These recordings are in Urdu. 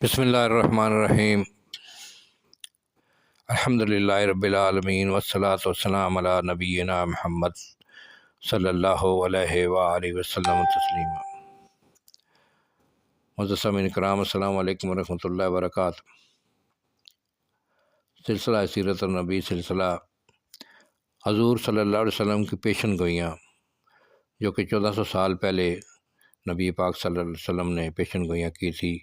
بسم اللہ الرحمن الرحیم۔ الحمدللہ رب العالمین والصلاة والسلام علی نبینا محمد صلی اللہ علیہ وآلہ وسلم تسلیما۔ معزز سامعین کرام، السلام علیکم ورحمۃ اللہ وبرکاتہ۔ سلسلہ سیرت النبی، سلسلہ حضور صلی اللہ علیہ وسلم کی پیشن گوئیاں، جو کہ 1400 سال پہلے نبی پاک صلی اللہ علیہ وسلم نے پیشن گوئیاں کی تھی،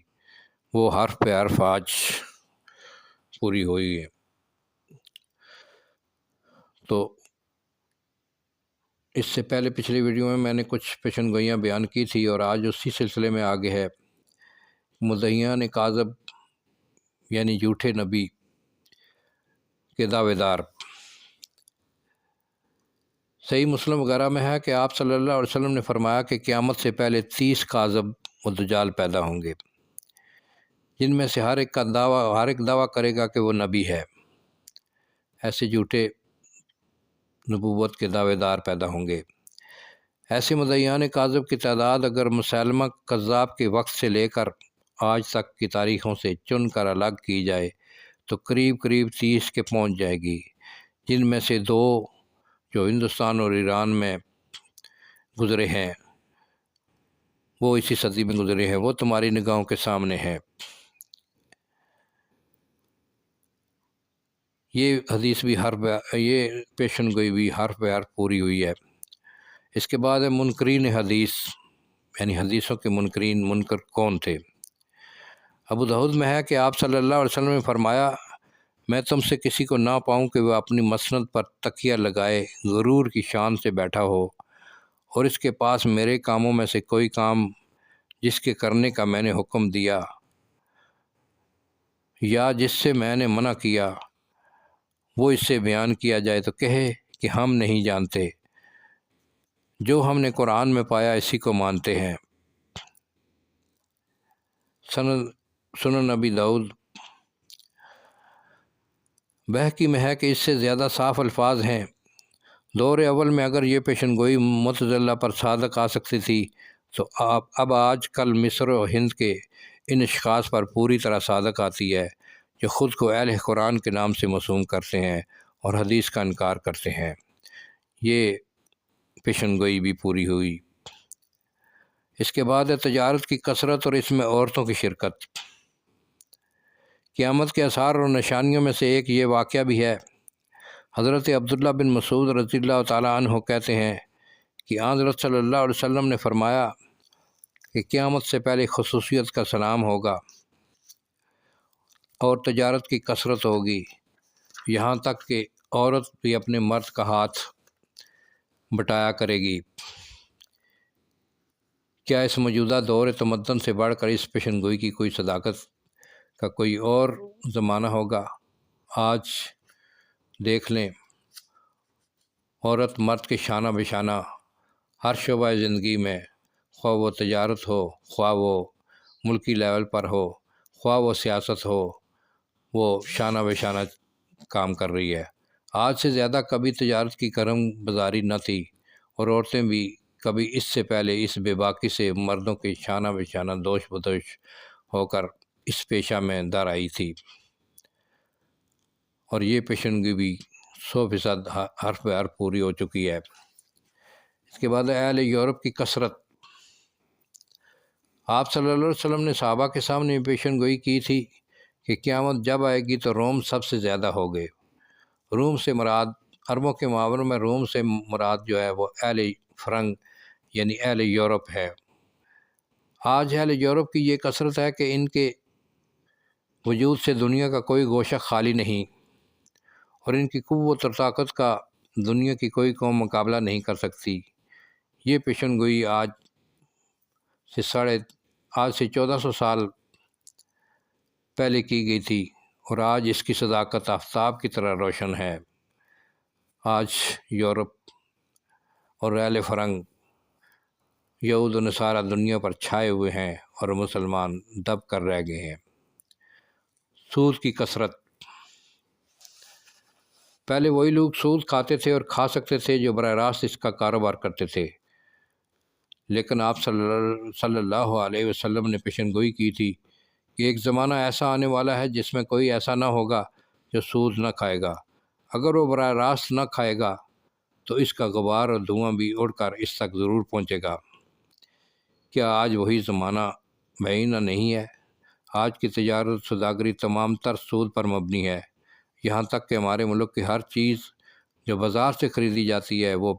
وہ حرف پہ حرف آج پوری ہوئی ہے۔ تو اس سے پہلے پچھلی ویڈیو میں نے کچھ پیشن گوئیاں بیان کی تھی، اور آج اسی سلسلے میں آگے ہے مدعیان کاذب یعنی جھوٹے نبی کے دعوے دار۔ صحیح مسلم وغیرہ میں ہے کہ آپ صلی اللہ علیہ وسلم نے فرمایا کہ قیامت سے پہلے 30 کاذب و دجال پیدا ہوں گے، جن میں سے ہر ایک دعویٰ کرے گا کہ وہ نبی ہے۔ ایسے جھوٹے نبوت کے دعوے دار پیدا ہوں گے۔ ایسے مدعیان کاذب کی تعداد اگر مسلمہ کذاب کے وقت سے لے کر آج تک کی تاریخوں سے چن کر الگ کی جائے تو قریب 30 کے پہنچ جائے گی، جن میں سے 2 جو ہندوستان اور ایران میں گزرے ہیں، وہ اسی صدی میں گزرے ہیں، وہ تمہاری نگاہوں کے سامنے ہیں۔ یہ حدیث بھی یہ پیشن گوئی بھی حرف بہ حرف پوری ہوئی ہے۔ اس کے بعد ہے منکرین حدیث، یعنی حدیثوں کے منکر کون تھے۔ ابو داؤد میں ہے کہ آپ صلی اللہ علیہ وسلم نے فرمایا، میں تم سے کسی کو نہ پاؤں کہ وہ اپنی مسند پر تکیہ لگائے غرور کی شان سے بیٹھا ہو، اور اس کے پاس میرے کاموں میں سے کوئی کام جس کے کرنے کا میں نے حکم دیا یا جس سے میں نے منع کیا وہ اس سے بیان کیا جائے تو کہے کہ ہم نہیں جانتے، جو ہم نے قرآن میں پایا اسی کو مانتے ہیں۔ سنن نبی داؤد بہقی میں ہے کہ اس سے زیادہ صاف الفاظ ہیں۔ دور اول میں اگر یہ پیشن گوئی معتزلہ پر صادق آ سکتی تھی تو اب آج کل مصر و ہند کے ان اشخاص پر پوری طرح صادق آتی ہے، جو خود کو اہل قرآن کے نام سے موسوم کرتے ہیں اور حدیث کا انکار کرتے ہیں۔ یہ پیشن گوئی بھی پوری ہوئی۔ اس کے بعد ہے تجارت کی کثرت اور اس میں عورتوں کی شرکت۔ قیامت کے آثار اور نشانیوں میں سے ایک یہ واقعہ بھی ہے۔ حضرت عبداللہ بن مسعود رضی اللہ تعالیٰ عنہ کہتے ہیں کہ حضرت صلی اللہ علیہ وسلم نے فرمایا کہ قیامت سے پہلے خصوصیت کا سلام ہوگا اور تجارت کی کثرت ہوگی، یہاں تک کہ عورت بھی اپنے مرد کا ہاتھ بٹایا کرے گی۔ کیا اس موجودہ دور تمدن سے بڑھ کر اس پیشن گوئی کی کوئی صداقت کا کوئی اور زمانہ ہوگا؟ آج دیکھ لیں، عورت مرد کے شانہ بشانہ ہر شعبہ زندگی میں، خواہ وہ تجارت ہو، خواہ وہ ملکی لیول پر ہو، خواہ وہ سیاست ہو، وہ شانہ بشانہ کام کر رہی ہے۔ آج سے زیادہ کبھی تجارت کی کرم بازاری نہ تھی، اور عورتیں بھی کبھی اس سے پہلے اس بے باکی سے مردوں کے شانہ بشانہ دوش بدوش ہو کر اس پیشہ میں در آئی تھی، اور یہ پیشنگوئی بھی 100% حرف بہ حرف پوری ہو چکی ہے۔ اس کے بعد اہل یورپ کی کثرت۔ آپ صلی اللہ علیہ وسلم نے صحابہ کے سامنے پیشن گوئی کی تھی کہ قیامت جب آئے گی تو روم سب سے زیادہ ہوگے۔ روم سے مراد، عربوں کے محاوروں میں روم سے مراد جو ہے وہ اہل فرنگ یعنی اہل یورپ ہے۔ آج اہل یورپ کی یہ کثرت ہے کہ ان کے وجود سے دنیا کا کوئی گوشہ خالی نہیں، اور ان کی قوت اور طاقت کا دنیا کی کوئی قوم مقابلہ نہیں کر سکتی۔ یہ پیشن گوئی آج سے 1400 سال پہلے کی گئی تھی، اور آج اس کی صداقت آفتاب کی طرح روشن ہے۔ آج یورپ اور اہل فرنگ، یہود و نصارہ دنیا پر چھائے ہوئے ہیں، اور مسلمان دب کر رہ گئے ہیں۔ سود کی کثرت۔ پہلے وہی لوگ سود کھاتے تھے اور کھا سکتے تھے جو براہ راست اس کا کاروبار کرتے تھے، لیکن آپ صلی اللہ علیہ وسلم نے پیشن گوئی کی تھی کہ ایک زمانہ ایسا آنے والا ہے جس میں کوئی ایسا نہ ہوگا جو سود نہ کھائے گا، اگر وہ براہ راست نہ کھائے گا تو اس کا غبار اور دھواں بھی اڑ کر اس تک ضرور پہنچے گا۔ کیا آج وہی زمانہ معینہ نہیں ہے؟ آج کی تجارت سوداگری تمام تر سود پر مبنی ہے، یہاں تک کہ ہمارے ملک کی ہر چیز جو بازار سے خریدی جاتی ہے وہ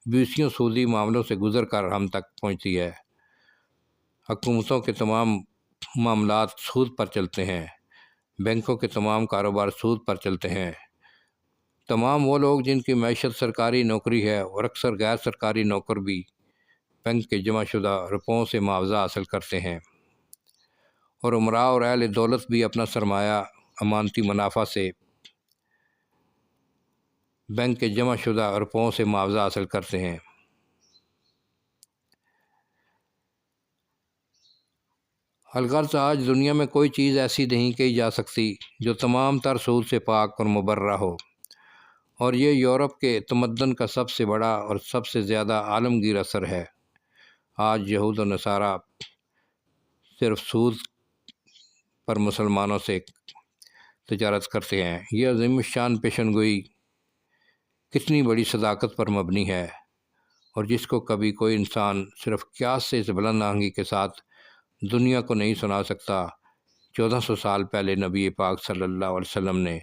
بیسیوں سودی معاملوں سے گزر کر ہم تک پہنچتی ہے۔ حکومتوں کے تمام معاملات سود پر چلتے ہیں، بینکوں کے تمام کاروبار سود پر چلتے ہیں۔ تمام وہ لوگ جن کی معیشت سرکاری نوکری ہے اور اکثر غیر سرکاری نوکر بھی بینک کے جمع شدہ روپوں سے معاوضہ حاصل کرتے ہیں، اور امراء اور اہل دولت بھی اپنا سرمایہ امانتی منافع سے بینک کے جمع شدہ روپوں سے معاوضہ حاصل کرتے ہیں۔ الغرض آج دنیا میں کوئی چیز ایسی نہیں کہی جا سکتی جو تمام تر سود سے پاک اور مبرہ ہو، اور یہ یورپ کے تمدن کا سب سے بڑا اور سب سے زیادہ عالمگیر اثر ہے۔ آج یہود و نصارہ صرف سود پر مسلمانوں سے تجارت کرتے ہیں۔ یہ عظیم الشان پیشن گوئی کتنی بڑی صداقت پر مبنی ہے، اور جس کو کبھی کوئی انسان صرف قیاس سے اس بلند آہنگی کے ساتھ دنیا کو نہیں سنا سکتا۔ 1400 سال پہلے نبی پاک صلی اللہ علیہ وسلم نے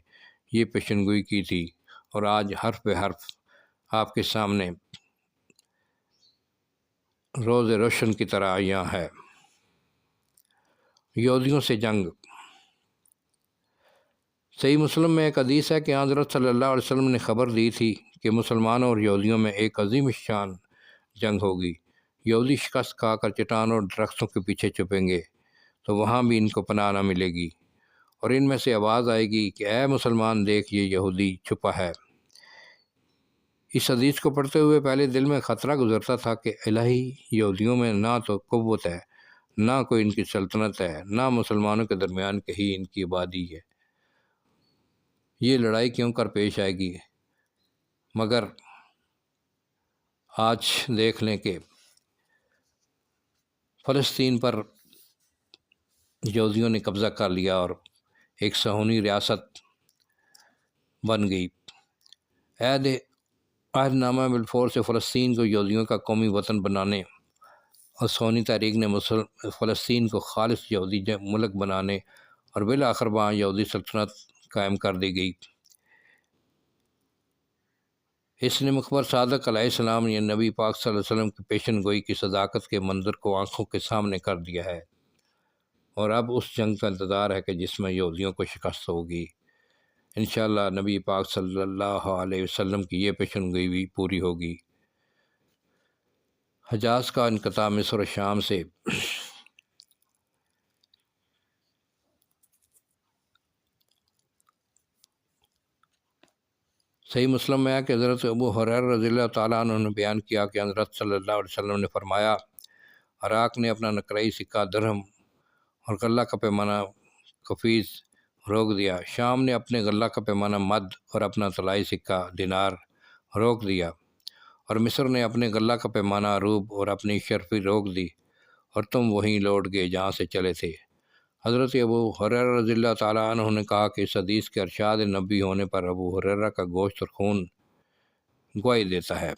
یہ پیشن گوئی کی تھی، اور آج حرف بے حرف آپ کے سامنے روز روشن کی طرح یہاں ہے۔ یہودیوں سے جنگ۔ صحیح مسلم میں ایک حدیث ہے کہ حضرت صلی اللہ علیہ وسلم نے خبر دی تھی کہ مسلمانوں اور یہودیوں میں ایک عظیم الشان جنگ ہوگی۔ یہودی شکست کھا کر چٹانوں اور درختوں کے پیچھے چھپیں گے تو وہاں بھی ان کو پناہ نہ ملے گی، اور ان میں سے آواز آئے گی کہ اے مسلمان دیکھ، یہ یہودی چھپا ہے۔ اس حدیث کو پڑھتے ہوئے پہلے دل میں خطرہ گزرتا تھا کہ الہی، یہودیوں میں نہ تو قوت ہے، نہ کوئی ان کی سلطنت ہے، نہ مسلمانوں کے درمیان کہیں ان کی آبادی ہے، یہ لڑائی کیوں کر پیش آئے گی؟ مگر آج دیکھ لیں کہ فلسطین پر یہودیوں نے قبضہ کر لیا اور ایک صہیونی ریاست بن گئی۔ عہد نامہ بلفور سے فلسطین کو یہودیوں کا قومی وطن بنانے اور صہیونی تحریک نے فلسطین کو خالص یہودی ملک بنانے اور بالآخر وہاں یہودی سلطنت قائم کر دی گئی۔ اس نے مخبر صادق علیہ السلام یا نبی پاک صلی اللہ علیہ وسلم کی پیشن گوئی کی صداقت کے منظر کو آنکھوں کے سامنے کر دیا ہے، اور اب اس جنگ کا انتظار ہے کہ جس میں یہودیوں کو شکست ہوگی۔ انشاءاللہ نبی پاک صلی اللہ علیہ وسلم کی یہ پیشن گوئی بھی پوری ہوگی۔ حجاز کا انقطاع مصر و شام سے۔ صحیح مسلم میں ہے کہ حضرت ابو ہریرہ رضی اللہ تعالیٰ عنہ نے بیان کیا کہ حضرت صلی اللہ علیہ وسلم نے فرمایا، عراق نے اپنا نقرئی سکہ درہم اور غلہ کا پیمانہ قفیز روک دیا، شام نے اپنے غلہ کا پیمانہ مد اور اپنا طلائی سکہ دینار روک دیا، اور مصر نے اپنے غلہ کا پیمانہ عروب اور اپنی شرفی روک دی، اور تم وہیں لوٹ گئے جہاں سے چلے تھے۔ حضرت ابو ہریرہ رضی اللہ تعالیٰ عنہ نے کہا کہ اس حدیث کے ارشاد نبی ہونے پر ابو ہریرہ کا گوشت اور خون گواہی دیتا ہے۔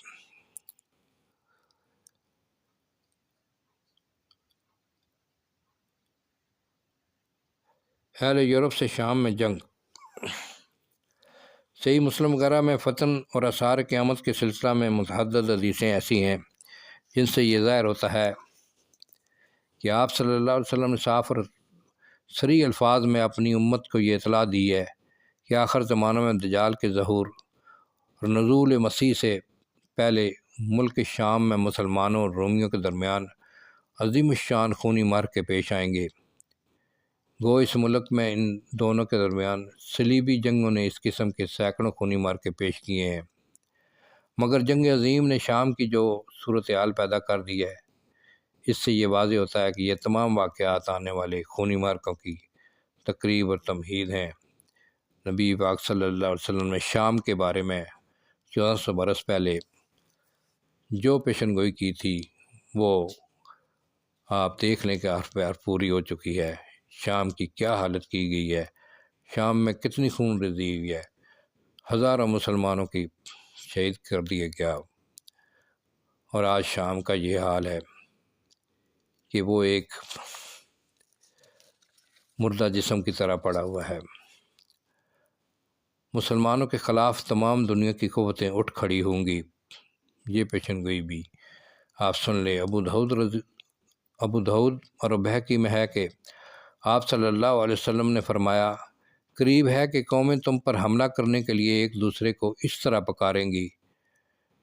اہل یورپ سے شام میں جنگ۔ صحیح مسلم وغیرہ میں فتن اور آثار قیامت کے سلسلہ میں متعدد حدیثیں ایسی ہیں جن سے یہ ظاہر ہوتا ہے کہ آپ صلی اللہ علیہ وسلم نے صاف اور صریح الفاظ میں اپنی امت کو یہ اطلاع دی ہے کہ آخر زمانوں میں دجال کے ظہور اور نزول مسیح سے پہلے ملک شام میں مسلمانوں اور رومیوں کے درمیان عظیم الشان خونی معرکے پیش آئیں گے۔ گو اس ملک میں ان دونوں کے درمیان صلیبی جنگوں نے اس قسم کے سینکڑوں خونی معرکے پیش کیے ہیں، مگر جنگ عظیم نے شام کی جو صورتحال پیدا کر دی ہے، اس سے یہ واضح ہوتا ہے کہ یہ تمام واقعات آنے والے خونی معرکوں کی تقریب اور تمہید ہیں۔ نبی پاک صلی اللہ علیہ وسلم نے شام کے بارے میں 1400 برس پہلے جو پیشن گوئی کی تھی وہ آپ دیکھ لیں کہ حرف بے حرف پوری ہو چکی ہے۔ شام کی کیا حالت کی گئی ہے، شام میں کتنی خون ریزی ہوئی ہے، ہزاروں مسلمانوں کی شہید کر دیا گیا، اور آج شام کا یہ حال ہے کہ وہ ایک مردہ جسم کی طرح پڑا ہوا ہے۔ مسلمانوں کے خلاف تمام دنیا کی قوتیں اٹھ کھڑی ہوں گی، یہ پیشن گوئی بھی آپ سن لیں۔ ابو داؤد اور بہقی میں ہے کہ آپ صلی اللہ علیہ وسلم نے فرمایا، قریب ہے کہ قومیں تم پر حملہ کرنے کے لیے ایک دوسرے کو اس طرح پکاریں گی،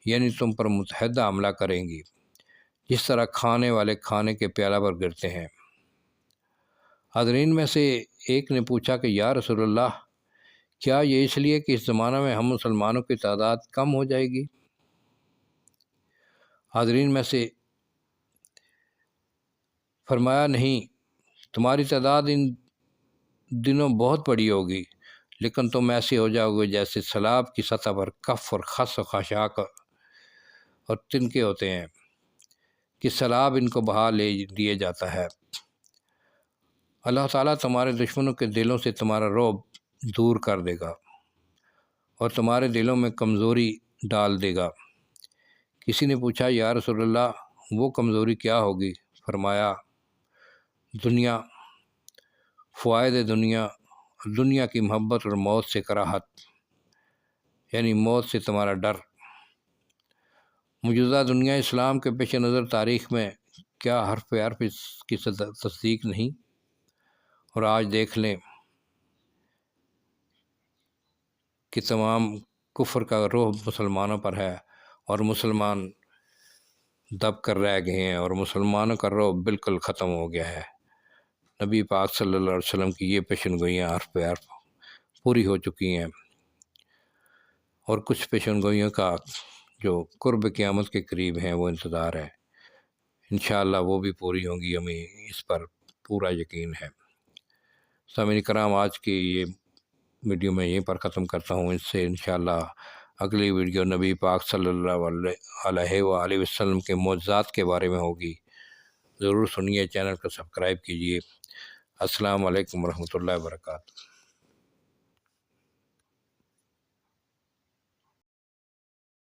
یعنی تم پر متحدہ حملہ کریں گی، جس طرح کھانے والے کھانے کے پیالہ پر گرتے ہیں۔ حاضرین میں سے ایک نے پوچھا کہ یا رسول اللہ، کیا یہ اس لیے کہ اس زمانہ میں ہم مسلمانوں کی تعداد کم ہو جائے گی؟ حاضرین میں سے فرمایا، نہیں، تمہاری تعداد ان دنوں بہت بڑی ہوگی، لیکن تم ایسے ہو جاؤ گے جیسے سیلاب کی سطح پر کف اور خس و خاشاک اور تنکے ہوتے ہیں کہ سیلاب ان کو بہا لے دیا جاتا ہے۔ اللہ تعالیٰ تمہارے دشمنوں کے دلوں سے تمہارا رعب دور کر دے گا اور تمہارے دلوں میں کمزوری ڈال دے گا۔ کسی نے پوچھا، یا رسول اللہ، وہ کمزوری کیا ہوگی؟ فرمایا، دنیا، فوائد دنیا، دنیا کی محبت اور موت سے کراہت، یعنی موت سے تمہارا ڈر۔ موجودہ دنیا اسلام کے پیش نظر تاریخ میں کیا حرف پہ حرف اس کی تصدیق نہیں؟ اور آج دیکھ لیں کہ تمام کفر کا روح مسلمانوں پر ہے، اور مسلمان دب کر رہ گئے ہیں، اور مسلمانوں کا روح بالکل ختم ہو گیا ہے۔ نبی پاک صلی اللہ علیہ وسلم کی یہ پیشن گوئیاں حرف پہ حرف پوری ہو چکی ہیں، اور کچھ پیشن گوئیوں کا جو قرب قیامت کے قریب ہیں وہ انتظار ہے، انشاءاللہ وہ بھی پوری ہوں گی، ہمیں اس پر پورا یقین ہے۔ سامعین کرام، آج کی یہ ویڈیو میں یہیں پر ختم کرتا ہوں، اس سے انشاءاللہ اگلی ویڈیو نبی پاک صلی اللہ علیہ وآلہ وسلم کے معجزات کے بارے میں ہوگی۔ ضرور سنیے، چینل کو سبسکرائب کیجیے۔ السلام علیکم ورحمۃ اللہ وبرکاتہ۔